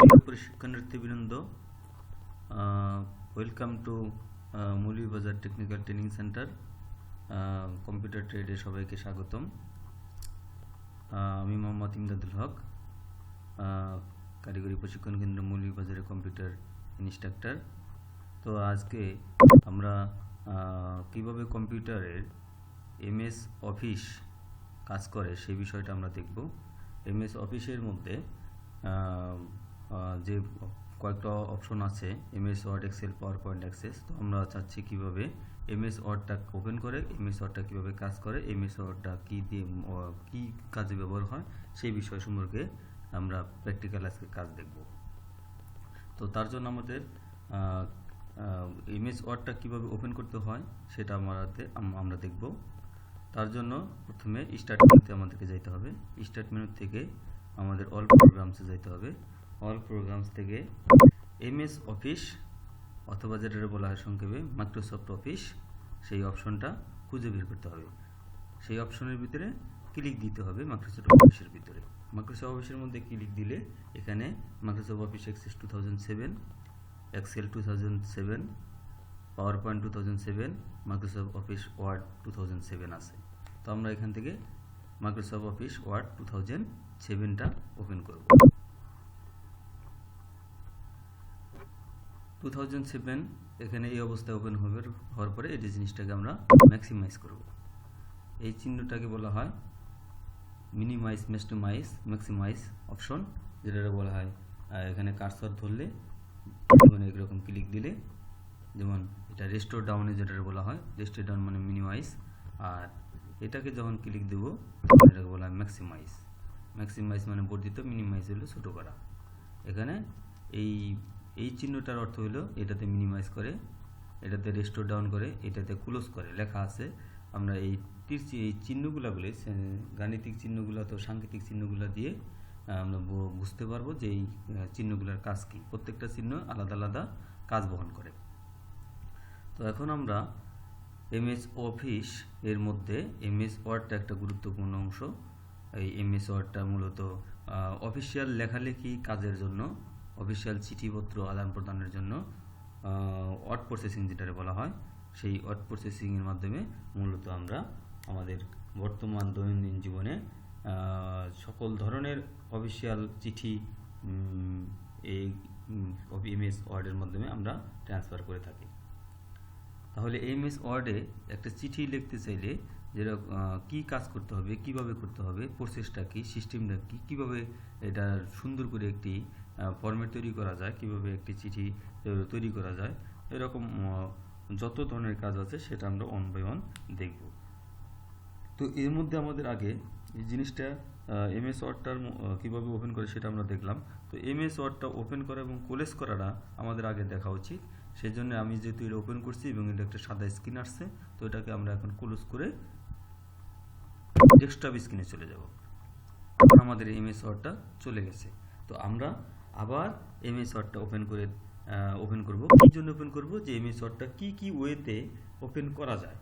প্রিয় প্রশিক্ষণার্থীবৃন্দ, welcome to Moulvibazar technical training centre. Computer ট্রেডে সবাইকে স্বাগতম। আমি মোহাম্মদ ইমদাদুল হক, কারিগরি প্রশিক্ষণ কেন্দ্র মৌলভীবাজারের কম্পিউটার ইনস্ট্রাক্টর। তো আজকে আমরা কিভাবে কম্পিউটারের এমএস অফিস কাজ করে সেই বিষয়টা আমরা দেখব। এমএস অফিসের মধ্যে যে কয়েকটা অপশন আছে, MS Word, Excel, PowerPoint, Access. তো আমরা চাচ্ছি কিভাবে এমএস ওয়ার্ডটা ওপেন করে, এমএস ওয়ার্ডটা কীভাবে কাজ করে, এমএস ওয়ার্ডটা কী দিয়ে কী কাজে ব্যবহার হয় সেই বিষয় সম্পর্কে আমরা প্র্যাকটিক্যাল আজকে কাজ দেখব। তো তার জন্য আমাদের এমএস ওয়ার্ডটা কীভাবে ওপেন করতে হয় সেটা আমরা দেখব। তার জন্য প্রথমে স্টার্ট মেনুতে আমাদেরকে যাইতে হবে। স্টার্ট মেনু থেকে আমাদের অল প্রোগ্রামসে যাইতে হবে। অল প্রোগ্রামস থেকে এমএস অফিস অথবা যেটা বলা হয় সংক্ষেপে মাইক্রোসফট অফিস, সেই অপশনটা খুঁজে বের করতে হবে। সেই অপশনের ভিতরে ক্লিক দিতে হবে মাইক্রোসফট অফিসের ভিতরে। মাইক্রোসফট অফিসের মধ্যে ক্লিক দিলে এখানে Microsoft Office Access 2007, Excel 2007, PowerPoint 2007, Microsoft Office Word 2007 আছে। তো আমরা এখান থেকে মাইক্রোসফট অফিস ওয়ার্ড 2007টা ওপেন করব। 2007 এখানে এই অবস্থায় ওপেন হওয়ার পরে এই জিনিসটাকে আমরা ম্যাক্সিমাইজ করব। এই চিহ্নটাকে বলা হয় মিনিমাইজ, ম্যাক্সিমাইজ অপশন, যেটা বলা হয় এখানে কার্সর ধরলে যেমন এরকম ক্লিক দিলে, যেমন এটা রেস্টোর ডাউনে যেটা বলা হয়, রেস্টোর ডাউন মানে মিনিমাইজ, আর এটাকে যখন ক্লিক দেব এটাকে বলা হয় ম্যাক্সিমাইজ। ম্যাক্সিমাইজ মানে বর্ধিত, মিনিমাইজ হলো ছোট করা। এখানে এই চিহ্নটার অর্থ হলো এটাতে মিনিমাইজ করে, এটাতে রেস্টোর ডাউন করে, এটাতে ক্লোজ করে লেখা আছে। আমরা এই চিহ্নগুলো বলে, গাণিতিক চিহ্নগুলো তো সাংকেতিক চিহ্নগুলো দিয়ে আমরা বুঝতে পারবো যে এই চিহ্নগুলোর কাজ কি। প্রত্যেকটা চিহ্ন আলাদা আলাদা কাজ বহন করে। তো এখন আমরা এমএস অফিস এর মধ্যে এমএস ওয়ার্ডটা একটা গুরুত্বপূর্ণ অংশ। এই এমএস ওয়ার্ডটা মূলত অফিসিয়াল লেখালেখি কাজের জন্য, অফিসিয়াল চিঠিপত্র আদান প্রদানের জন্য ওয়ার্ড প্রসেসিং যেটা বলা হয়, সেই ওয়ার্ড প্রসেসিংয়ের মাধ্যমে মূলত আমরা আমাদের বর্তমান দৈনন্দিন জীবনে সকল ধরনের অফিসিয়াল চিঠি এই এমএস ওয়ার্ডের মাধ্যমে আমরা ট্রান্সফার করে থাকি। তাহলে এমএস ওয়ার্ডে একটা চিঠি লিখতে চাইলে যেটা কী কাজ করতে হবে, কিভাবে করতে হবে, প্রসেসটা কী, সিস্টেমটা কী, কীভাবে এটা সুন্দর করে একটি ফরম্যাট তৈরি করা যায়, কিভাবে একটি চিঠি তৈরি করা যায়, এরকম যত ধরনের কাজ আছে সেটা আমরা ওয়ান বাই ওয়ান দেখব। তো এর মধ্যে আমাদের আগে এই জিনিসটা এমএস ওয়ার্ডটার কীভাবে ওপেন করে সেটা আমরা দেখলাম। তো এমএস ওয়ার্ডটা ওপেন করা এবং ক্লোজ করাটা আমাদের আগে দেখা উচিত। সেই জন্য আমি যেহেতু এটা ওপেন করছি এবং এটা একটা সাদা স্ক্রিন আসছে, তো এটাকে আমরা এখন ক্লোজ করে ডেস্কটপ স্ক্রিনে চলে যাব। আমাদের এমএস ওয়ার্ডটা চলে গেছে। তো আমরা আবার এমএস ওয়ার্ডটা ওপেন করব। কি জন্য ওপেন করব? যে এমএস ওয়ার্ডটা কি ওয়েতে ওপেন করা যায়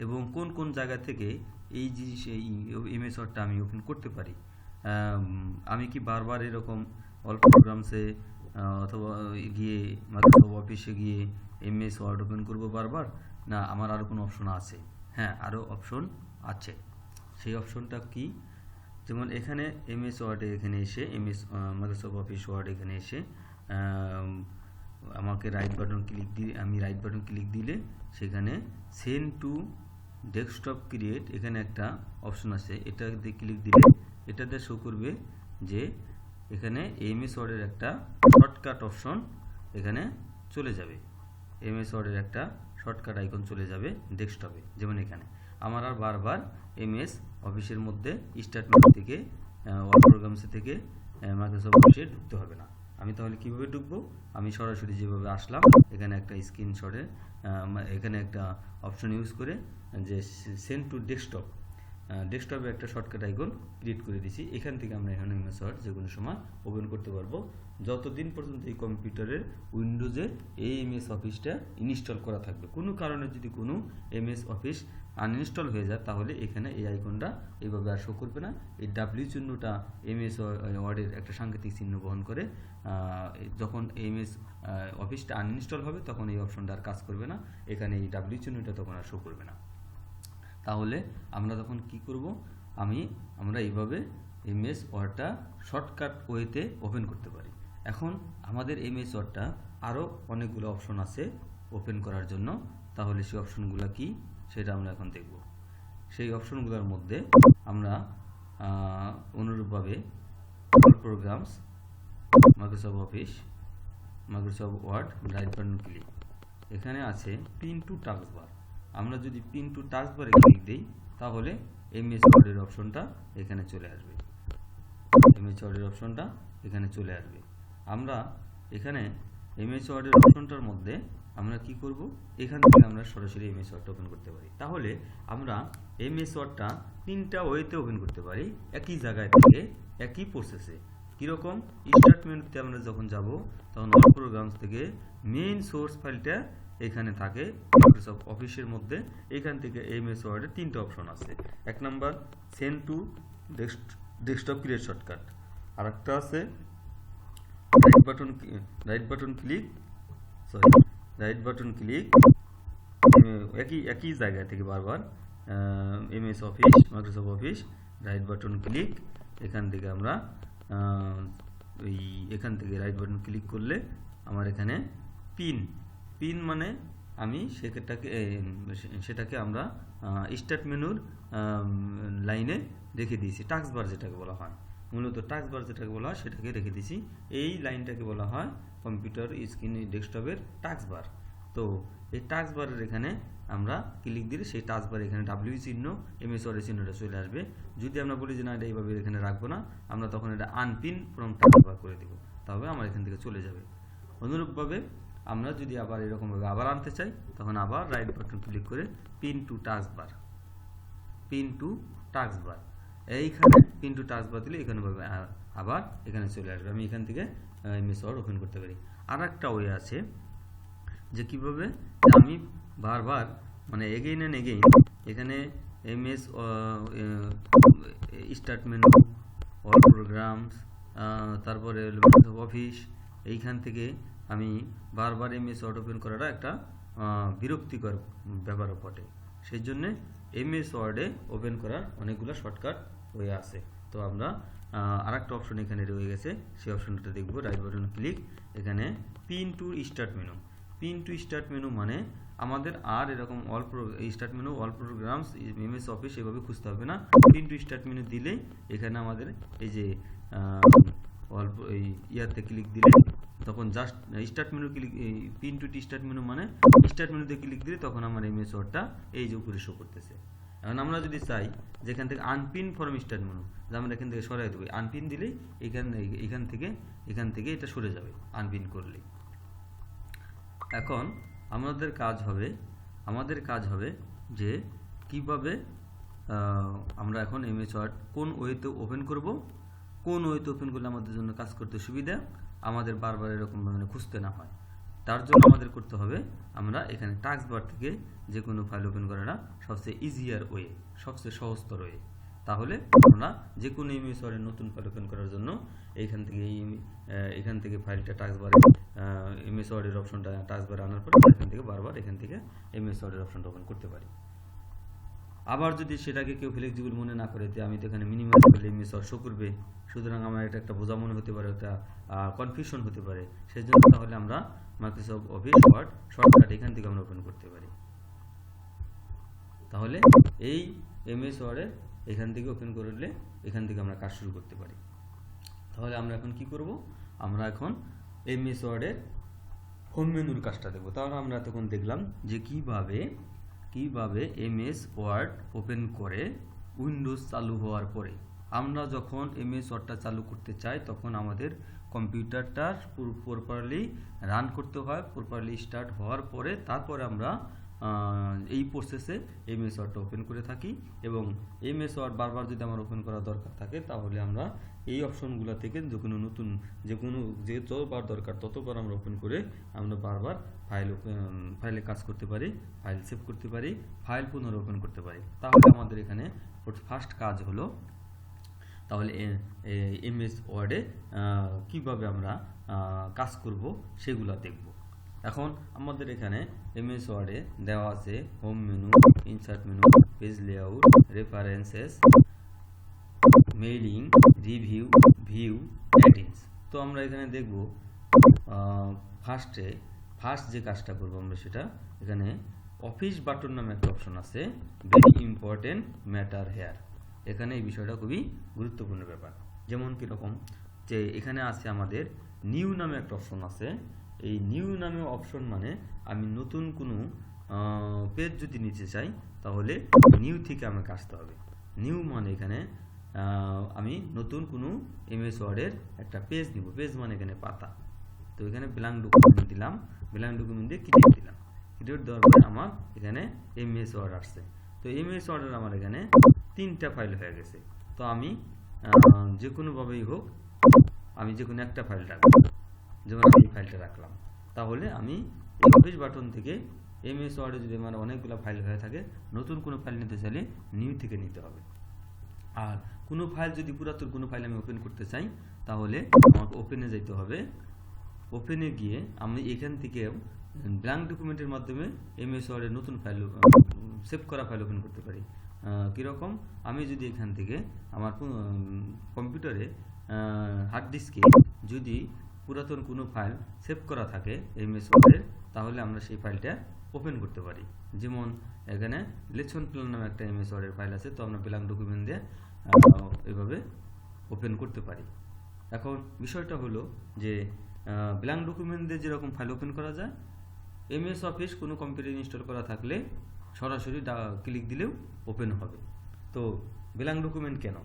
এবং কোন কোন জায়গা থেকে এই এমএস ওয়ার্ডটা আমি ওপেন করতে পারি। আমি কি বারবার এরকম অল প্রোগ্রামসে অথবা গিয়ে মাইক্রোসফট অফিসে গিয়ে এমএস ওয়ার্ড ওপেন করব বারবার, না আমার আরও কোনো অপশন আছে? হ্যাঁ, আরও অপশন আছে। সেই অপশনটা কি? যেমন এখানে এমএস ওয়ার্ডে এখানে এসে মাইক্রোসফট অফিস ওয়ার্ড এখানে এসে আমাকে রাইট বাটন ক্লিক দিলে সেখানে সেন্ড টু ডেস্কটপ ক্রিয়েট এখানে একটা অপশন আছে। এটাতে ক্লিক দিলে এটাতে শো করবে যে এখানে এমএস ওয়ার্ডের একটা শর্টকাট অপশন এখানে চলে যাবে। এমএস ওয়ার্ডের একটা শর্টকাট আইকন চলে যাবে ডেস্কটপে। যেমন এখানে আমার আর বারবার এমএস অফিসের মধ্যে স্টার্ট মেনু থেকে অল প্রোগ্রামস থেকে মাইক্রোসফট অফিসে ঢুকতে হবে না। আমি তাহলে কিভাবে ঢুকবো? আমি সরাসরি যেভাবে আসলাম এখানে একটা স্ক্রিনশটে এখানে একটা অপশন ইউজ করে যে সেন্ড টু ডেস্কটপে একটা শর্টকাট আইকন ক্রিয়েট করে দিছি। এখান থেকে আমরা এখানে এমএস ওয়ার্ড যে কোনো সময় ওপেন করতে পারবো, যতদিন পর্যন্ত এই কম্পিউটারের উইন্ডোজে এই এমএস অফিসটা ইনস্টল করা থাকবে। কোনো কারণে যদি কোনো এমএস অফিস আনইনস্টল হয়ে যায় তাহলে এখানে এই আইকনটা এইভাবে আর শো করবে না। এই ডাব্লিউ চিহ্নটা এমএস ওয়ার্ডের একটা সাংকেতিক চিহ্ন বহন করে। যখন এমএস অফিসটা আনইনস্টল হবে তখন এই অপশনটা আর কাজ করবে না, এখানে এই ডাব্লিউ চিহ্নটা তখন আর শো করবে না। তাহলে আমরা তখন কি করব, আমরা এইভাবে এমএস ওয়ার্ডটা শর্টকাট ওয়েতে ওপেন করতে পারি। এখন আমাদের এমএস ওয়ার্ডটা আরও অনেকগুলো অপশন আছে ওপেন করার জন্য, তাহলে সেই অপশনগুলো কি সেটা আমরা এখন দেখব। সেই অপশনগুলোর মধ্যে আমরা অনুরূপভাবে all programs, Microsoft Office, Microsoft Word, right button click, এখানে আছে পিন টু টাস্ক বার। আমরা যদি পিন টু টাস্ক বারে ক্লিক দিই তাহলে এমএস ওয়ার্ডের অপশনটা এখানে চলে আসবে। এমএস ওয়ার্ডের অপশনটা এখানে চলে আসবে। আমরা এখানে এমএস ওয়ার্ডের অপশনটার মধ্যে আমরা কি করব, এখান থেকে আমরা সরাসরি এমএস ওয়ার্ডটা ওপেন করতে পারি। তাহলে আমরা এমএস ওয়ার্ডটা 3টা ওয়েতে ওপেন করতে পারি, একই জায়গায় থেকে একই প্রসেসে। কীরকম, স্টার্ট মেনুতে আমরা যখন যাব তখন অল প্রোগ্রামস থেকে মেইন সোর্স ফাইলটা এখানে থাকে মাইক্রোসফট অফিসের মধ্যে। এখান থেকে এমএস ওয়ার্ডের 3টা অপশন আছে। 1 number send to desktop create shortcut, আর একটা আছে রাইট বাটন ক্লিক, একই জায়গা থেকে বারবার MS office, Microsoft office, right button click. এখান থেকে আমরা এখান থেকে রাইট বাটন ক্লিক করলে আমার এখানে পিন মানে আমি সেটাকে আমরা স্টার্ট মেনুর লাইনে রেখে দিয়েছি। টাস্ক বার যেটাকে বলা হয়, মূলত টাস্ক বার যেটাকে বলা হয় সেটাকে রেখে দিয়েছি। এই লাইনটাকে বলা হয় কম্পিউটার স্ক্রিন ডেস্কটপের টাস্ক বার। তো এই টাস্ক বারের এখানে আমরা ক্লিক দিলে সেই টাস্ক বার এখানে ডাব্লিউ চিহ্ন, এমএস ওয়ার্ডের চিহ্নটা চলে আসবে। যদি আমরা বলি যে না এটা এইভাবে এখানে রাখবো না, আমরা তখন এটা আনপিন ফ্রম টাস্ক বার করে দেবো, তাহলে আমার এখান থেকে চলে যাবে। অনুরূপভাবে আমরা যদি আবার এরকমভাবে আবার আনতে চাই তখন আবার রাইট বাটন ক্লিক করে পিন টু টাস্ক বার, এইখানে পিন টু টাস্ক বার দিলে এখানে আবার এখানে চলে আসবে। আমি এখান থেকে এমএস ওয়ার্ড ওপেন করতে পারি। আর একটা ওয়ে আছে যে কীভাবে আমি বারবার মানে এগেইন অ্যান্ড এগেইন এখানে MS start menu, all programs, তারপরে অফিস, এইখান থেকে আমি বারবার এমএস ওয়ার্ড ওপেন করাটা একটা বিরক্তিকর ব্যাপারও বটে। সেই জন্যে এমএস ওয়ার্ডে ওপেন করার অনেকগুলো শর্টকাট ওয়ে আছে। তো আমরা আর একটা অপশন এখানে রয়ে গেছে, সেই অপশনটা দেখব। রাইট বাটন ক্লিক, এখানে পিন টু স্টার্ট মেনু মানে আমাদের আর এরকম start menu, all programs, MS office এভাবে খুঁজতে হবে না। পিন টু স্টার্ট মেনু দিলে এখানে আমাদের এই যে ইয়াতে ক্লিক দিলে তখন just start menu click, pin to start menu মানে স্টার্ট মেনুতে ক্লিক দিলে তখন আমার এমএস ওয়ার্ডটা এই যে উপরে শো করতেছে। এখন আমরা যদি চাই যেখান থেকে আনপিন ফরম স্টার্ট মেনু, যে আমরা এখান থেকে সরাই দেবো, আনপিন দিলেই এখান থেকে এটা সরে যাবে আনপিন করলে। এখন আমাদের কাজ হবে যে কিভাবে আমরা এখন এমএস ওয়ার্ড কোন ওয়েতে ওপেন করব, কোন ওয়েতে ওপেন করলে আমাদের জন্য কাজ করতে সুবিধা, আমাদের বারবার এরকম মানে খুঁজতে না হয়। তার জন্য আমাদের করতে হবে, আমরা এখানে টাস্ক বার থেকে যে কোনো ফাইল ওপেন করাটা সবচেয়ে ইজিয়ার ওয়ে, সবচেয়ে সহজতর ওয়ে। তাহলে আমরা যে কোনো এমএস ওয়ার্ডের নতুন ফাইল ওপেন করার জন্য এখান থেকে ফাইলটা টাস্ক বারে এমএস ওয়ার্ডের অপশনটা টাস্ক বারে আনার পর এখান থেকে বারবার এখান থেকে এমএস ওয়ার্ডের অপশনটা ওপেন করতে পারি। আবার যদি সেটাকে কেউ ফ্লেক্সিবল মনে না করে যে আমি তো এখানে মিনিমাইজ করলে এমএস ওয়ার্ড শো করবে, সুতরাং আমার এটা একটা বোঝা মনে হতে পারে, একটা কনফিউশন হতে পারে, সেই জন্য তাহলে আমরা মাইক্রোসফট অফিস ওয়ার্ড শর্টকাট এখান থেকে আমরা ওপেন করতে পারি। তাহলে এই এমএস ওয়ার্ডে এখান থেকে ওপেন করলে এখান থেকে আমরা কাজ শুরু করতে পারি। তাহলে আমরা এখন কি করব, আমরা এখন এমএস ওয়ার্ডের হোম মেনুর কাজটা দেবো। তাহলে আমরা তখন দেখলাম যে কিভাবে এমএস ওয়ার্ড ওপেন করে উইন্ডোজ চালু হওয়ার পরে। আমরা যখন এমএস ওয়ার্ডটা চালু করতে চাই তখন আমাদের কম্পিউটারটা প্রপারলি রান করতে হয়, প্রপারলি স্টার্ট হওয়ার পরে তারপরে আমরা এই প্রসেসে এমএস ওয়ার্ডটা ওপেন করে থাকি, এবং এমএস ওয়ার্ড বারবার যদি আমার ওপেন করা দরকার থাকে তাহলে আমরা এই অপশনগুলো থেকে যে যতবার দরকার ততবার আমরা ওপেন করে আমরা বারবার ফাইলে কাজ করতে পারি, ফাইল সেভ করতে পারি, ফাইল পুনরায় ওপেন করতে পারি। তাহলে আমাদের এখানে ফার্স্ট কাজ হলো তাহলে এমএস ওয়ার্ডে কীভাবে আমরা কাজ করব সেগুলো দেখব। এখন আমাদের এখানে এমএস ওয়ার্ডে দেওয়া আছে home menu, insert menu, page layout, references, mailing, review, view, edits. তো আমরা এখানে দেখব ফার্স্ট যে কাজটা করব আমরা সেটা এখানে অফিস বাটন নামে একটা অপশন আছে, ভেরি ইম্পর্টেন্ট ম্যাটার হেয়ার। এখানে এই বিষয়টা খুবই গুরুত্বপূর্ণ ব্যাপার। যেমন কীরকম, যে এখানে আছে আমাদের নিউ নামে একটা অপশন আছে। এই নিউ নামে অপশন মানে আমি নতুন কোনো পেজ যদি নিতে চাই তাহলে নিউ থেকে আমাকে আসতে হবে। নিউ মানে এখানে আমি নতুন কোনো এমএস ওয়ার্ডের একটা পেজ নিব, পেজ মানে এখানে পাতা। তো এখানে ব্ল্যাঙ্ক ডকুমেন্ট দিলাম, ব্ল্যাঙ্ক ডকুমেন্ট দিয়ে ক্রিয়েট দিলাম, ক্রিয়েট দেওয়ার পরে আমার এখানে এমএস ওয়ার্ড আসছে। তো এমএস ওয়ার্ডের আমার এখানে 3টা ফাইল হয়ে গেছে। তো আমি যে কোনোভাবেই হোক আমি যে কোনো একটা ফাইল রাখবো, যেমন আমি এই ফাইলটা রাখলাম। তাহলে আমি এই অফিস বাটন থেকে এমএস ওয়ার্ডে যদি আমার অনেকগুলো ফাইল হয়ে থাকে, নতুন কোনো ফাইল নিতে চাইলে নিউ থেকে নিতে হবে। আর কোনো ফাইল যদি পুরাতন কোনো ফাইল আমি ওপেন করতে চাই তাহলে আমাকে ওপেনে যেতে হবে। ওপেনে গিয়ে আমি এখান থেকে ব্ল্যাঙ্ক ডকুমেন্টের মাধ্যমে এমএস ওয়ার্ডের নতুন ফাইল, সেভ করা ফাইল ওপেন করতে পারি। কীরকম, আমি যদি এখান থেকে আমার কম্পিউটারে হার্ড ডিস্কে যদি পুরাতন কোনো ফাইল সেভ করা থাকে এমএস ওয়ার্ডের, তাহলে আমরা সেই ফাইলটা ওপেন করতে পারি। যেমন এখানে লেসন প্ল্যান নামে একটা এমএস ওয়ার্ডের ফাইল আছে, তো আমরা ব্ল্যাঙ্ক ডকুমেন্ট দিয়ে এভাবে ওপেন করতে পারি। এখন বিষয়টা হলো যে ব্ল্যাঙ্ক ডকুমেন্ট দিয়ে যেরকম ফাইল ওপেন করা যায়, এমএস অফিস কোনো কম্পিউটার ইনস্টল করা থাকলে সরাসরি ক্লিক দিলেও ওপেন হবে। তো ব্ল্যাঙ্ক ডকুমেন্ট কেন?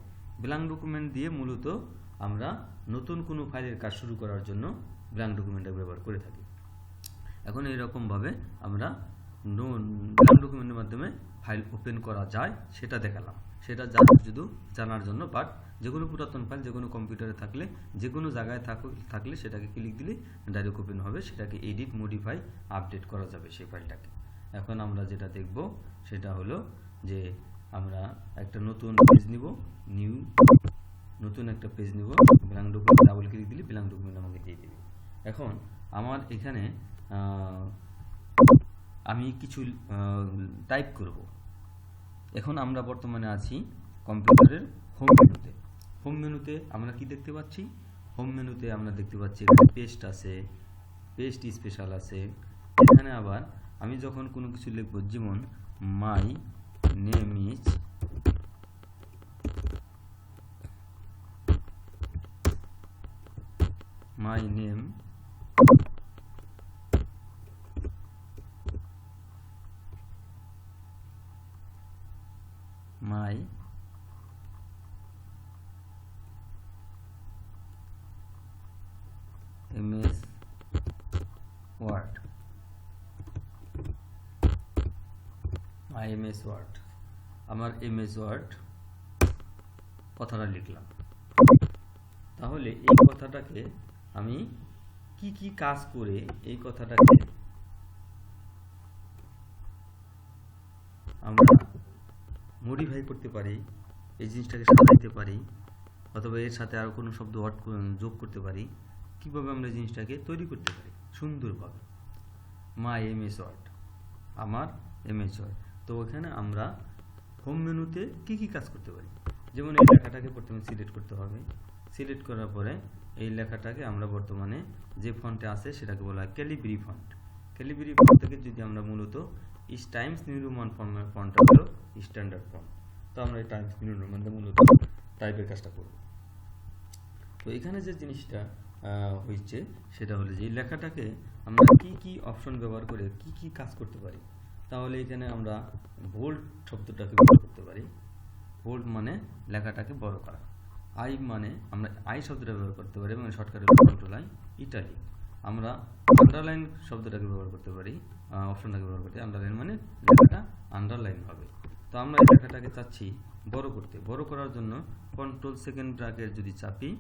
ব্ল্যাঙ্ক ডকুমেন্ট দিয়ে মূলত আমরা নতুন কোনো ফাইলের কাজ শুরু করার জন্য ব্ল্যাঙ্ক ডকুমেন্টটা ব্যবহার করে থাকি। এখন এইরকমভাবে আমরা ব্ল্যাঙ্ক ডকুমেন্টের মাধ্যমে ফাইল ওপেন করা যায় সেটা দেখালাম, সেটা জানার জন্য। বাট যে কোনো পুরাতন ফাইল যে কোনো কম্পিউটারে থাকলে, যে কোনো জায়গায় থাকলে সেটাকে ক্লিক দিলে ডাইরেক্ট ওপেন হবে, সেটাকে এডিট, মডিফাই, আপডেট করা যাবে সেই ফাইলটাকে। এখন আমরা যেটা দেখব সেটা হলো যে আমরা একটা নতুন পেজ নিব, নতুন একটা পেজ নিব, ব্ল্যাঙ্ক ডকুমেন্ট ডাবল ক্লিক দিলে ব্ল্যাঙ্ক ডকুমেন্ট আমাকে দিয়ে দেবে। এখন আমার এখানে আমি কিছু টাইপ করব। এখন আমরা বর্তমানে আছি কম্পিউটারের হোম মেনুতে। হোম মেনুতে আমরা কি দেখতে পাচ্ছি? হোম মেনুতে আমরা দেখতে পাচ্ছি এখানে পেস্ট আছে, পেস্ট স্পেশাল আছে। এখানে আবার আমি যখন কোনো কিছু লিখব, যেমন my name is my name my MS Word, my MS Word, আমার MS Word কথাটা লিখলাম। তাহলে এই কথাটাকে আমি কি কি কাজ করে এই কথাটাকে আমরা মডিফাই করতে পারি, এই জিনিসটাকে সাজাইতে পারি, অথবা এর সাথে আরো কোনো শব্দ যোগ করতে পারি, কিভাবে আমরা জিনিসটাকে তৈরি করতে পারি সুন্দরভাবে। মাই এমএস ওয়ার্ড, আমার এমএস ওয়ার্ড। তো ওখানে আমরা হোম মেনুতে কি কি কাজ করতে পারি, যেমন এই লেখাটাকে প্রথমে সিলেক্ট করতে হবে। সিলেক্ট করার পরে এই লেখাটাকে আমরা বর্তমানে যে ফন্টে আছে সেটাকে বলা হয় ক্যালিব্রি ফন্ট। ক্যালিব্রি ফন্ট থেকে যদি আমরা মূলত টাইমস নিউ রোমান ফন্টটা হলো স্ট্যান্ডার্ড ফন্ট, তো আমরা এই টাইমস নিউ রোমানটা মূলত টাইপের কাজটা করব। তো এখানে যে জিনিসটা হয়েছে সেটা হলো যে এই লেখাটাকে আমরা কি কি অপশন ব্যবহার করে কি কি কাজ করতে পারি। তাহলে এখানে আমরা বোল্ড শব্দটাকে ব্যবহার করতে পারি। বোল্ড মানে লেখাটাকে বড় করা। আই মানে আমরা আই শব্দটা ব্যবহার করতে পারি, মানে শর্টকাটে কন্ট্রোল আই। ইটালিক আমরা আন্ডারলাইন শব্দটাকে ব্যবহার করতে পারি, অপশনটাকে ব্যবহার করতে। আন্ডারলাইন মানে লেখাটা আন্ডারলাইন হবে। তো আমরা এই লেখাটাকে চাচ্ছি বড় করতে। বড় করার জন্য কন্ট্রোল সেকেন্ড ব্র্যাকেট যদি চাপি,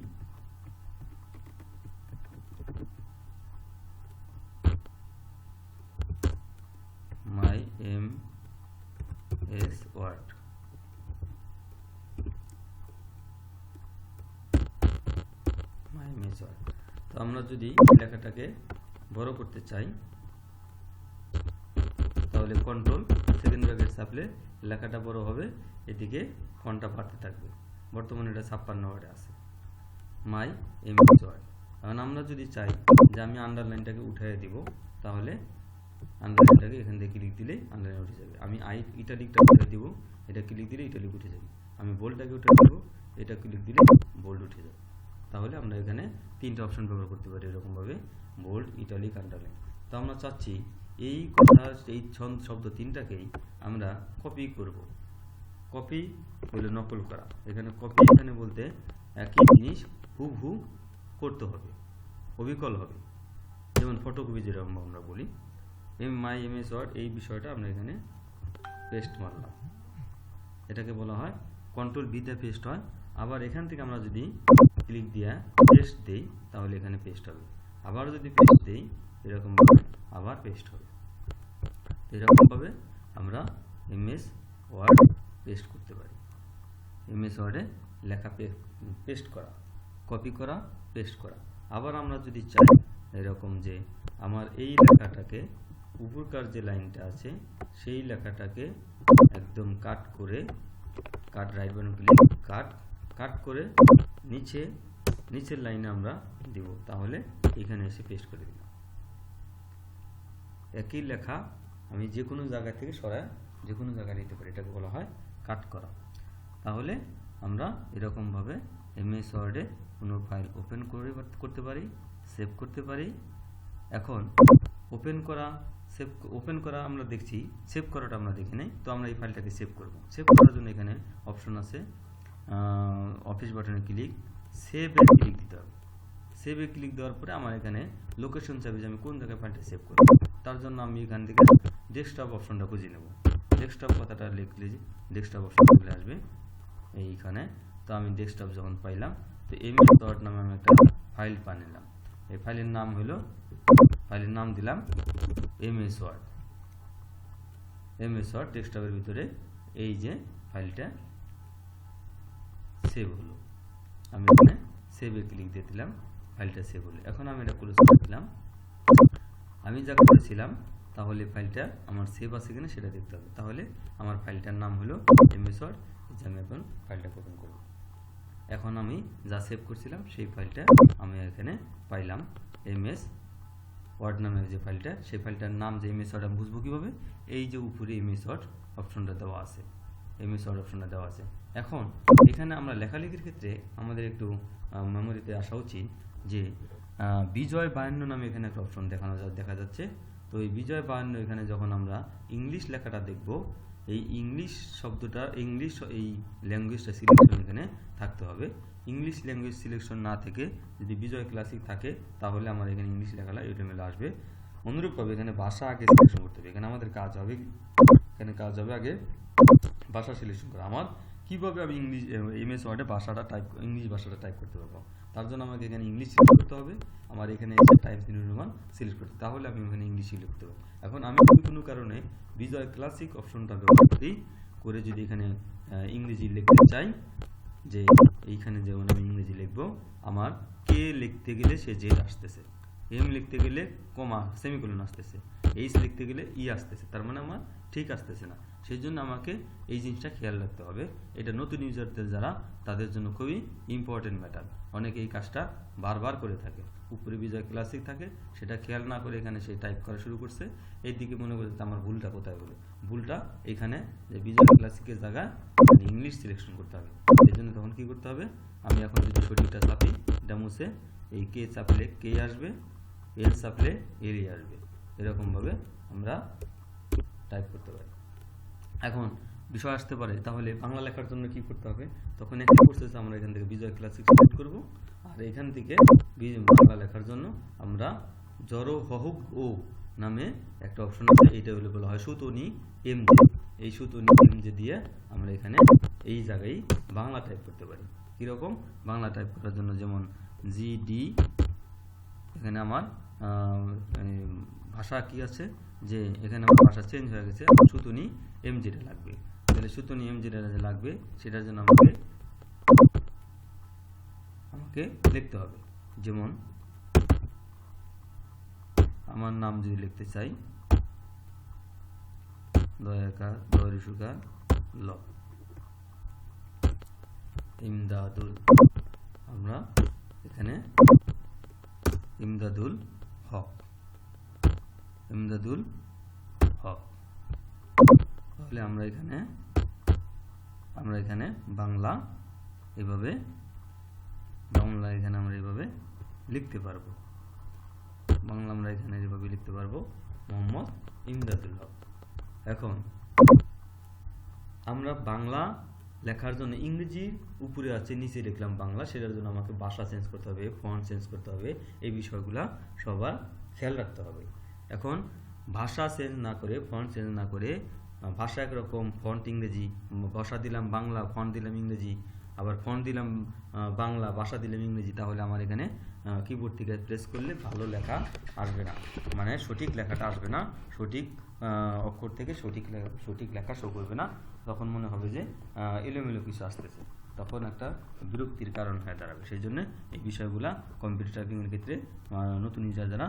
মাই এম এস ওয়ার্ড, তো আমরা যদি লেখাটাকে বড় করতে চাই তাহলে কন্ট্রোল সেকেন্ড ব্র্যাকেট চাপলে লেখাটা বড় হবে, এদিকে ফন্টটা বাড়তে থাকবে। বর্তমানে এটা 56 ওয়ার্ডে আছে, মাই এমএস ওয়ার্ড। এখন আমরা যদি চাই যে আমি আন্ডারলাইনটাকে উঠিয়ে দিব, তাহলে আন্ডারলাইনটাকে এখান থেকে ক্লিক দিলে আন্ডারলাইন উঠে যাবে। আমি ইটালিকটা উঠে দিব, এটা ক্লিক দিলে ইটালিক উঠে যাবে। আমি বোল্ডটাকে উঠে দিব, এটা ক্লিক দিলে বোল্ড উঠে যাবে। তাহলে আমরা এখানে 3টা অপশন ব্যবহার করতে পারি এরকমভাবে, বোল্ড, ইটালিক, আন্ডারলাইন। তো আমরা চাচ্ছি এই কথা, এই শব্দ 3টাকেই আমরা কপি করব। কপি বলে নকল করা। এখানে কপি এখানে বলতে একই জিনিস হুবহু করতে হবে, অবিকল হবে, যেমন ফটোকপি যেরকম আমরা বলি। মাই এমএস ওয়ার্ড, এই বিষয়টা আমরা এখানে পেস্ট মারলাম, এটাকে বলা হয় কন্ট্রোল ভিতে পেস্ট হয়। আবার এখান থেকে আমরা যদি ক্লিক দিয়ে পেস্ট দেই তাহলে এখানে পেস্ট হবে। আবার যদি পেস্ট দেই এরকমভাবে আবার পেস্ট হবে। এরকমভাবে আমরা এমএস ওয়ার্ড পেস্ট করতে পারি। এমএস ওয়ার্ডে লেখা পেস্ট করা, কপি করা, পেস্ট করা। আবার আমরা যদি চাই এরকম যে আমার এই লেখাটাকে উপরকার যে লাইনটা আছে সেই লেখাটাকে একদম কাট করে, কাট রাইট বাটন ক্লিক, কাট করে নিচের লাইনে আমরা দিব, তাহলে এখানে এসে পেস্ট করে দিলাম। একই লেখা আমি যে কোনো জায়গা থেকে সরায় যে কোনো জায়গায় নিতে পারি, এটাকে বলা হয় কাট করা। তাহলে আমরা এরকমভাবে এমএস ওয়ার্ডে কোনো ফাইল ওপেন করতে পারি, সেভ করতে পারি। এখন ওপেন করা আমরা দেখছি, সেভ করাটা আমরা দেখি নাই। তো আমরা এই ফাইলটাকে সেভ করব। সেভ করার জন্য এখানে অপশন আছে, অফিস বাটনে ক্লিক, সেভে ক্লিক দিতে হবে। সেভে ক্লিক দেওয়ার পরে আমার এখানে লোকেশন চাইবে যে আমি কোন জায়গায় ফাইলটা সেভ করব। তার জন্য আমি এখান থেকে ডেস্কটপ অপশনটা খুঁজে নেব। ডেস্কটপ কথাটা লিখলে ডেস্কটপ অপশন চলে আসবে এইখানে। তো আমি ডেস্কটপ যখন পাইলাম, তো এমএস ওয়ার্ড নামে আমি একটা ফাইল বানালাম। এই ফাইলের নাম দিলাম এমএস ওয়ার্ড। এমএস ওয়ার্ড ডেস্কটপের ভিতরে এই যে ফাইলটা সেভ হলো। আমি এখানে সেভে ক্লিক দিয়ে দিলাম, ফাইলটা সেভ হলো। এখন আমি এটা ক্লোজ করে দিলাম। আমি যা করেছিলাম তাহলে ফাইলটা আমার সেভ আছে কিনা সেটা দেখতে হবে। তাহলে আমার ফাইলটার নাম হলো এমএস ওয়ার্ড। আমি এখন ফাইলটা ওপেন করব। এখন আমি যা সেভ করছিলাম সেই ফাইলটা আমি এখানে পাইলাম, এমএস ওয়ার্ড নামের যে ফাইলটা, সেই ফাইলটার নাম যে এমএস ওয়ার্ড আমি বুঝবো কীভাবে? এই যে উপরে এমএস ওয়ার্ড অপশনটা দেওয়া আছে, এমএস ওয়ার্ড অপশনটা দেওয়া আছে। এখন এখানে আমরা লেখালেখির ক্ষেত্রে আমাদের একটু মেমোরিতে আসা উচিত যে বিজয় 52 নামে এখানে একটা অপশন দেখা যাচ্ছে। তো এই বিজয় 52 এখানে যখন আমরা ইংলিশ লেখাটা দেখব, এই ইংলিশ শব্দটা, ইংলিশ এই ল্যাঙ্গুয়েজটা সিলেকশন এখানে থাকতে হবে। ইংলিশ ল্যাঙ্গুয়েজ সিলেকশন না থেকে যদি বিজয় ক্লাসিক থাকে তাহলে আমার এখানে ইংলিশ লেখাটা ইউটিএমএল আসবে। অনুরূপভাবে এখানে ভাষা আগে সিলেকশন করতে হবে। এখানে আমাদের কাজ হবে আগে ভাষা সিলেকশন করা। আমার কিভাবে আমি এমএস ওয়ার্ডে ইংলিশ ভাষাটা টাইপ করতে পারবো? তার জন্য আমাকে এখানে ইংলিশ সিলেক্ট করতে হবে। আমার এখানে টাইপ নির্মাণ সিলেক্ট করতে, তাহলে আমি এখানে ইংলিশ সিলেক্ট করতে পারবো। এখন আমি যদি কোনো কারণে বিজয় ক্লাসিক অপশনটা ব্যবহার করে যদি এখানে ইংরেজি লিখতে চাই, যে এইখানে যেমন আমি ইংরেজি লিখবো, আমার কে লিখতে গেলে সে জেড আসতেছে, এম লিখতে গেলে কমা সেমিকোলন আসতেছে, এইচ লিখতে গেলে ই আসতেছে, তার মানে আমার ঠিক আসতেছে না। সেই জন্য আমাকে এই জিনিসটা খেয়াল রাখতে হবে। এটা নতুন ইউজারদের যারা, তাদের জন্য খুবই ইম্পর্টেন্ট ম্যাটার। অনেকে এই কাজটা বারবার করে থাকে, উপরে বিজয় ক্লাসিক থাকে, সেটা খেয়াল না করে এখানে সে টাইপ করা শুরু করছে। এই দিকে মনে করছে আমার ভুলটা কোথায় হলো, ভুলটা এখানে যে বিজয় ক্লাসিকের জায়গায় ইংলিশ সিলেকশন করতে হবে। এই জন্য তখন কি করতে হবে, আমি এখন যদি সঠিকটা চাপি, এটা মুছে এই কে চাপলে কে আসবে, এল চাপলে এলই আসবে। এরকমভাবে আমরা টাইপ করতে পারি। এখন বিষয় আসতে পারে তাহলে বাংলা লেখার জন্য কি করতে হবে? তখন একই প্রসেস আমরা এখান থেকে বিজয় ক্লাসিক সিলেক্ট করব, আর এখান থেকে বাংলা লেখার জন্য আমরা জড়হক ও নামে একটা অপশন আছে, এটা হলো বলা হয় সুতনি এমজে। এই সুতনি এমজে দিয়ে আমরা এখানে এই জায়গায় বাংলা টাইপ করতে পারি। কীরকম বাংলা টাইপ করার জন্য, যেমন জিডি, এখানে আমার ভাষা কি আছে, যে এখানে আমার ভাষা চেঞ্জ হয়ে গেছে, সুতনি এমজিটা লাগবে। তাহলে সুতনি এমজিটা যে লাগবে সেটার জন্য আমাকে লিখতে হবে। যেমন আমার নাম যদি লিখতে চাই, দয়াকার দয়রুসুকার ল ইমদাদুল, আমরা এখানে ইমদাদুল হক, ইমদাদুল হক। তাহলে আমরা এখানে বাংলা এভাবে আমরা এভাবে লিখতে পারবো। বাংলা আমরা এখানে এভাবে লিখতে পারবো, মোহাম্মদ ইমদাদুল হক। এখন আমরা বাংলা লেখার জন্য ইংরেজি উপরে আছে, নিচে লিখলাম বাংলা, সেটার জন্য আমাকে ভাষা চেঞ্জ করতে হবে, ফন্ট চেঞ্জ করতে হবে, এই বিষয়গুলো সবার খেয়াল রাখতে হবে। এখন ভাষা চেঞ্জ না করে, ফন্ট চেঞ্জ না করে, ভাষা একরকম, ফন্ট ইংরেজি, ভাষা দিলাম বাংলা, ফন্ট দিলাম ইংরেজি, আবার ফন্ট দিলাম বাংলা, ভাষা দিলাম ইংরেজি, তাহলে আমার এখানে কিবোর্ড থেকে প্রেস করলে ভালো লেখা আসবে না, মানে সঠিক লেখাটা আসবে না, সঠিক অক্ষর থেকে সঠিক লেখা শো করবে না। তখন মনে হবে যে এলোমেলো কিছু আসতেছে, তখন একটা বিরক্তির কারণ হয়ে দাঁড়াবে। সেই জন্য এই বিষয়গুলা কম্পিউটার টাইপিংয়ের ক্ষেত্রে নতুন ইউজার যারা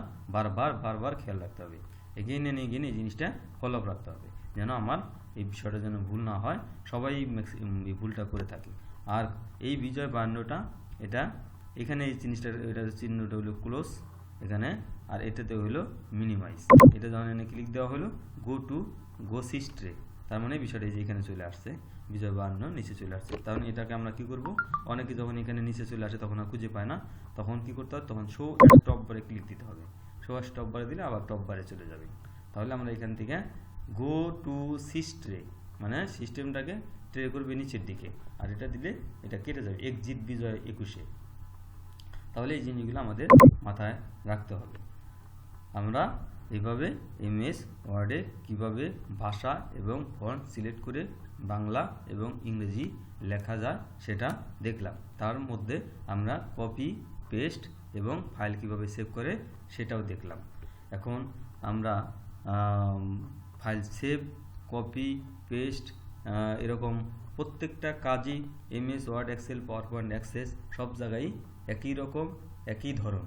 বারবার খেয়াল রাখতে হবে, এগেইন এই জিনিসটা ফলো আপ রাখতে হবে, যেন আমার এই বিষয়টা যেন ভুল না হয়। সবাই এই ভুলটা করে থাকে। আর এই বিজয় বায়ান্নটা, এটা এখানে এই জিনিসটা, এটা চিহ্নটা হলো ক্লোজ এখানে, আর এটাতে হলো মিনিমাইজ। এটা যখন এখানে ক্লিক দেওয়া হলো গো সিস্ট্রে, তার মানে বিষয়টা যে এখানে চলে আসছে, বিজয় বায়ান্ন নিচে চলে আসছে। তাহলে এটাকে আমরা কি করব, অনেকে যখন এখানে নিচে চলে আসে তখন আর খুঁজে পায় না, তখন কি করতে হবে, তখন শো টপ বারে ক্লিক দিতে হবে। শো টপ বারে দিলে আবার টপ বারে চলে যাবে। তাহলে আমরা এখান থেকে গো টু সিস্ট্রে, মানে সিস্টেমটাকে ট্রে করবে নিচের দিকে, আর এটা দিলে এটা কেটে যাবে, এক্সিট বিজয় 21। তাহলে এই জিনিসগুলো আমাদের মাথায় রাখতে হবে। আমরা এইভাবে এমএস ওয়ার্ডে কিভাবে ভাষা এবং ফন্ট সিলেক্ট করে বাংলা এবং ইংরেজি লেখা যায় সেটা দেখলাম। তার মধ্যে আমরা কপি পেস্ট এবং ফাইল কিভাবে সেভ করে সেটাও দেখলাম। এখন আমরা ফাইল সেভ, কপি, পেস্ট, এরকম প্রত্যেকটা কাজই MS Word, Excel, PowerPoint, Access সব জায়গায় একই রকম, একই ধরন,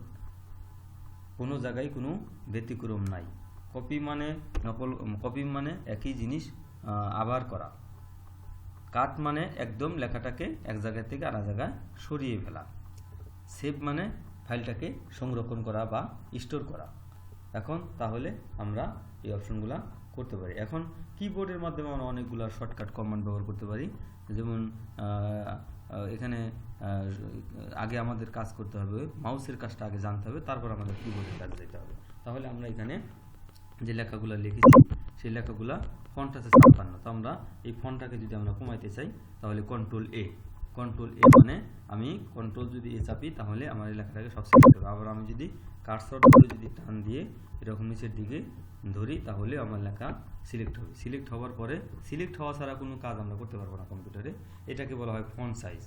কোনো জায়গায় কোনো ব্যতিক্রম নাই। কপি মানে একই জিনিস আবার করা, কাট মানে একদম লেখাটাকে এক জায়গা থেকে আরেক জায়গায় সরিয়ে ফেলা, সেভ মানে ফাইলটাকে সংরক্ষণ করা বা স্টোর করা। এখন তাহলে আমরা এই অপশনগুলো করতে পারি। এখন কিবোর্ডের মাধ্যমে আমরা অনেকগুলো শর্টকাট কমান্ড ব্যবহার করতে পারি। যেমন এখানে আগে আমাদের কাজ করতে হবে, মাউসের কাজটা আগে জানতে হবে, তারপর আমাদের কিবোর্ডের কাজে যেতে হবে। তাহলে আমরা এখানে যে লেখাগুলো লিখেছি সেই লেখাগুলো ফন্ট আছে 56, তো আমরা এই ফন্টটাকে যদি আমরা কমাইতে চাই তাহলে কন্ট্রোল এ মানে আমি কন্ট্রোল যদি এ চাপি তাহলে আমার এই লেখাটাকে সব সিলেক্ট করবে। আবার আমি যদি কার্সর ধরে যদি টান দিয়ে এরকম নিচের দিকে ধরি তাহলে আমার লেখা সিলেক্ট হবে। সিলেক্ট হওয়ার পরে, সিলেক্ট হওয়া ছাড়া কোনো কাজ আমরা করতে পারবো না কম্পিউটারে। এটাকে বলা হয় ফন্ট সাইজ।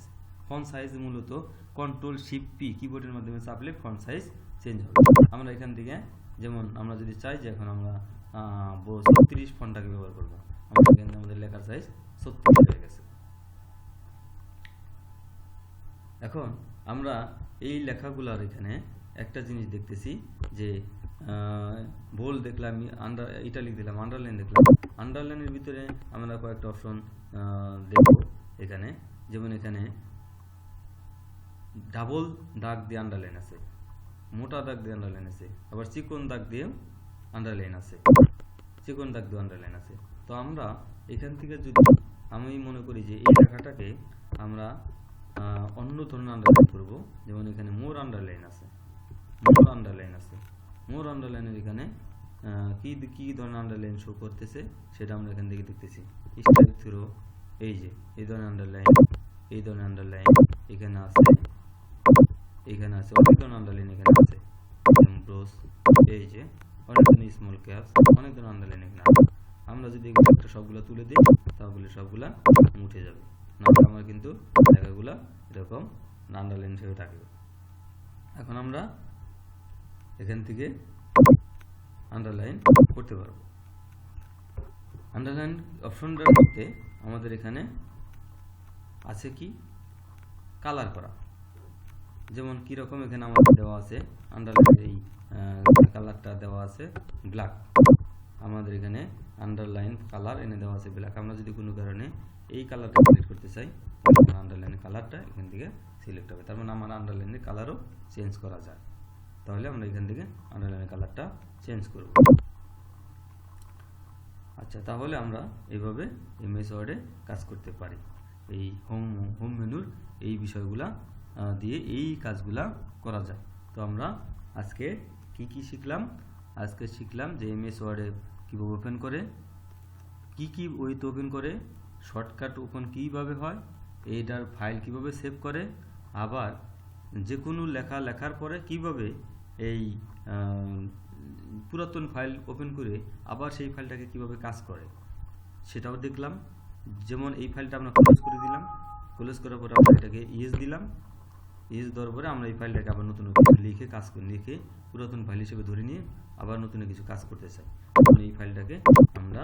ফন্ট সাইজ মূলত কন্ট্রোল শিফট পি কিবোর্ডের মাধ্যমে চাপলে ফন্ট সাইজ চেঞ্জ হবে। আমরা এখান থেকে যেমন আমরা যদি চাই যে এখন আমরা 36 ফন্টটাকে ব্যবহার করবো, আমাদের লেখার সাইজ 36 হয়ে গেছে। এখন আমরা এই লেখাগুলার এখানে একটা জিনিস দেখতেছি যে বোল্ড দেখলাম, ইটালিক দিলাম, আন্ডারলাইন দেখলাম। আন্ডারলাইনের ভিতরে আমরা কয়েকটা অপশন দেখব এখানে। যেমন এখানে ডাবল দাগ দিয়ে আন্ডারলাইন আছে, মোটা দাগ দিয়ে আন্ডারলাইন আছে, আবার চিকন দাগ দিয়ে আন্ডারলাইন আছে, চিকন দাগ দিয়ে আন্ডারলাইন আছে। তো আমরা এখান থেকে যদি আমি মনে করি যে এই লেখাটাকে আমরা অন্য ধরনের আন্ডারলাইন করব, যেমন এখানে মোর আন্ডারলাইন আছে, মোর আন্ডারলাইনের এখানে কি ধরনের আন্ডারলাইন শো করতেছে সেটা আমরা এখান থেকে দেখতেছি। স্টাইল থ্রো, এই যে এই ধরনের আন্ডারলাইন, এই ধরনের আন্ডারলাইন এখানে আছে, অনেক ধরনের আন্ডারলাইন এখানে আছে। ব্রোস, এই যে অনেক ধরনের স্মল ক্যাপস, অনেক ধরনের আন্ডারলাইন এখানে আছে। আমরা যদি একটা সবগুলো তুলে দিই তাহলে সবগুলা উঠে যাবে, নাহলে আমার কিন্তু লেখাগুলা এরকম আন্ডারলাইন হিসেবে থাকবে। এখন আমরা এখান থেকে আন্ডারলাইন করতে পারবো। আন্ডারলাইন অপশনটার মধ্যে আমাদের এখানে আছে কি কালার করা, যেমন কীরকম এখানে আমাদের দেওয়া আছে আন্ডারলাইনের এই কালারটা দেওয়া আছে ব্ল্যাক। আমাদের এখানে আন্ডারলাইন কালার এনে দেওয়া আছে ব্ল্যাক। আমরা যদি কোনো কারণে এই কালারটা সিলেক্ট করতে চাই তাহলে আন্ডারলাইনের কালারটা এখান থেকে সিলেক্ট হবে। তার মানে আমার আন্ডারলাইনের কালারও চেঞ্জ করা যায়। তাহলে আমরা এখান থেকে আন্ডারলাইনের কালারটা চেঞ্জ করব। আচ্ছা, তাহলে আমরা এইভাবে এমএস ওয়ার্ডে কাজ করতে পারি। এই হোম মেনুর এই বিষয়গুলা দিয়ে এই কাজগুলা করা যায়। তো আমরা আজকে কি শিখলাম? আজকে শিখলাম যে এমএস ওয়ার্ডে কীভাবে ওপেন করে, কি ওয়েতে ওপেন করে, শর্টকাট ওপেন কীভাবে হয়, এইটার ফাইল কিভাবে সেভ করে, আবার যে কোনো লেখার পরে কিভাবে এই পুরাতন ফাইল ওপেন করে আবার সেই ফাইলটাকে কিভাবে কাজ করে সেটাও দেখলাম। যেমন এই ফাইলটা আমরা ক্লোজ করে দিলাম, ক্লোজ করার পরে আমরা এটাকে ইএস দিলাম, ইএস দেওয়ার পরে আমরা এই ফাইলটাকে আবার নতুন লিখে কাজ করে লিখে পুরাতন ফাইল হিসেবে ধরে নিয়ে আবার নতুন কিছু কাজ করতে চাই। তখন এই ফাইলটাকে আমরা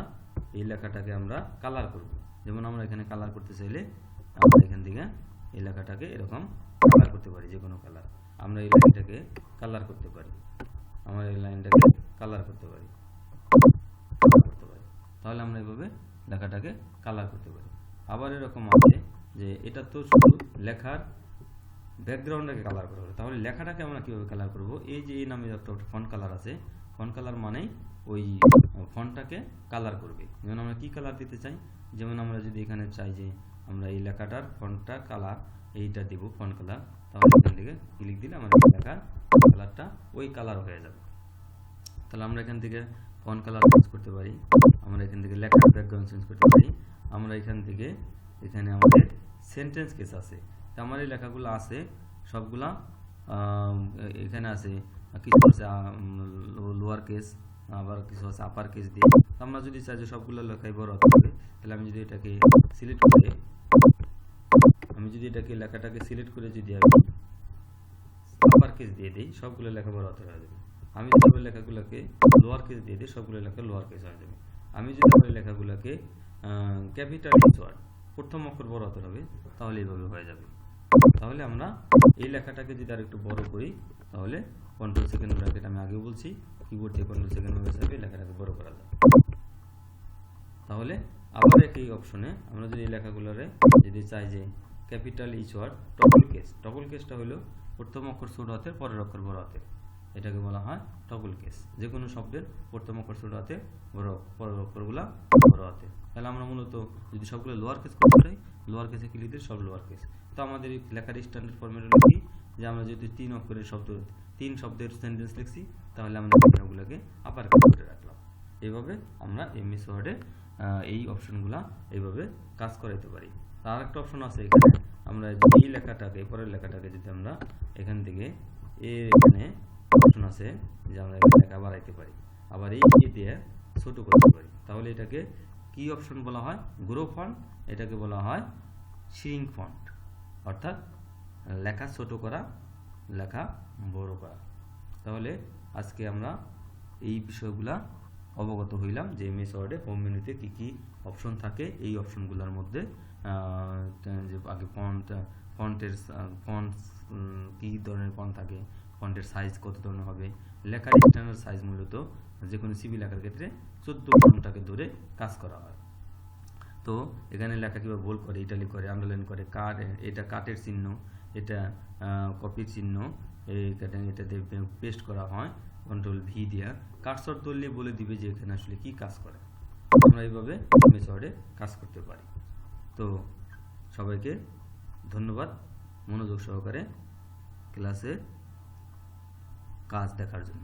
এই লেখাটাকে আমরা কালার করব। যেমন আমরা এখানে কালার করতে চাইলে আমরা এখান থেকে এই লেখাটাকে এরকম কালার করতে পারি, যে কোনো কালার। আমরা এই লাইনটাকে কালার করতে পারি, আমরা এই লাইনটাকে কালার করতে পারি। তাহলে আমরা এইভাবে লেখাটাকে কালার করতে পারি। আবার এরকম আছে যে এটা তো শুধু লেখার ব্যাকগ্রাউন্ডটাকে কালার করা হবে, তাহলে লেখাটাকে আমরা কীভাবে কালার করব? এই যে এই নামে একটা ফন্ট কালার আছে, ফন্ট কালার মানেই ওই ফন্টটাকে কালার করবে। যেমন আমরা কি কালার দিতে চাই, যেমন আমরা যদি এখানে চাই যে আমরা এই লেখাটার ফন্টটা কালার এইটা দেব ফন্ট কালার, তাহলে এখান থেকে ক্লিক দিলে আমাদের লেখার কালারটা ওই কালার হয়ে যাবে। তাহলে আমরা এখান থেকে ফন্ট কালার চেঞ্জ করতে পারি, আমরা এখান থেকে লেখার ব্যাকগ্রাউন্ড চেঞ্জ করতে পারি, আমরা এখান থেকে এখানে আমাদের সেন্টেন্স কেস আছে। তো আমার এই লেখাগুলো আছে সবগুলা এখানে আছে, কিছু আছে লোয়ার কেস, আবার কিছু আছে আপার কেস দিয়ে। আমরা যদি চাই যে সবগুলো লেখাই বড় হতে হবে, তাহলে আমি যদি এটাকে সিলেক্ট করে লেখাটাকে সিলেক্ট করে যদি আমি আপার কেস দিয়ে দিই, সবগুলো লেখা বড় হতে হবে। আমি যদি লেখাগুলোকে লোয়ার কেস দিয়ে দিই, সবগুলো লেখা লোয়ার কেস হয়ে যাবে। আমি যদি লেখাগুলোকে ক্যাপিটাল এইচ ওয়ার্ড প্রথম অক্ষর বড় হতে হবে, তাহলে এইভাবে হয়ে যাবে। তাহলে আমরা এই লেখাটাকে যদি আরেকটু বড় করি, তাহলে কন্ট্রোল সেকেন্ড ব্র্যাকেট, আমি আগেও বলছি কিবোর্ড থেকে কন্ট্রোল সেকেন্ড ব্র্যাকেট লেখাটাকে বড় করা যায়। তাহলে আবার একই অপশনে আমরা যদি এই লেখাগুলোরে যদি চাই যে ক্যাপিটাল এইচ ওয়ার্ড টগল কেসটা হলো প্রথম অক্ষর ছোট হাতের, পরের অক্ষর বড় হাতের, এটাকে বলা হয় টগল কেস। যে কোনো শব্দের প্রথম অক্ষর ছোট হাতে, পরের অক্ষরগুলা বড় হাতে। তাহলে আমরা মূলত যদি সবগুলো লোয়ার কেস করতে চাই, লোয়ার কেসে ক্লিক দিই, সব লোয়ার কেস। তো আমাদের এই লেখার স্ট্যান্ডার্ড ফরম্যাট হলো কি, যে আমরা যদি 3 অক্ষরের শব্দ 3 শব্দের সেন্টেন্স লিখছি, তাহলে আমরা ওগুলোকে আপার কেস করে রাখলাম। এইভাবে আমরা এমএস ওয়ার্ডে এই অপশনগুলা এইভাবে কাজ করাইতে পারি। আর একটা অপশন আছে এখানে, আমরা এই লেখাটাকে পরের লেখাটাকে যদি আমরা এখান থেকে এখানে অপশন আছে যে আমরা লেখা বাড়াইতে পারি, আবার এই দিয়ে ছোট করতে পারি। তাহলে এটাকে কি অপশন বলা হয়? Grow font. এটাকে বলা হয় শ্রিঙ্ক ফন্ট, অর্থাৎ লেখা ছোট করা, লেখা বড় করা। তাহলে আজকে আমরা এই বিষয়গুলা অবগত হইলাম যে এমএস ওয়ার্ডে হোম মেনুতে কি অপশন থাকে। এই অপশনগুলোর মধ্যে যে আগে ফন্টের কী ধরনের ফন্ট থাকে, ফন্টের সাইজ কত ধরনের হবে, লেখার স্ট্যান্ডার্ড সাইজ মূলত যে কোনো সিভি লেখার ক্ষেত্রে 14 ফন্টটাকে ধরে কাজ করা হয়। তো এখানে লেখা কীভাবে বোল্ড করে, ইটালিক করে, আন্ডারলাইন করে, এটা কাটের চিহ্ন, এটা কপির চিহ্ন, এটাতে পেস্ট করা হয় কন্ট্রোল ভি দিয়া। কার্সর ধরলে বলে দিবে যে এখানে আসলে কি কাজ করে। আমরা এইভাবে এমএস ওয়ার্ডে কাজ করতে পারি। তো সবাইকে ধন্যবাদ মনোযোগ সহকারে ক্লাসে কাজ দেখার জন্য।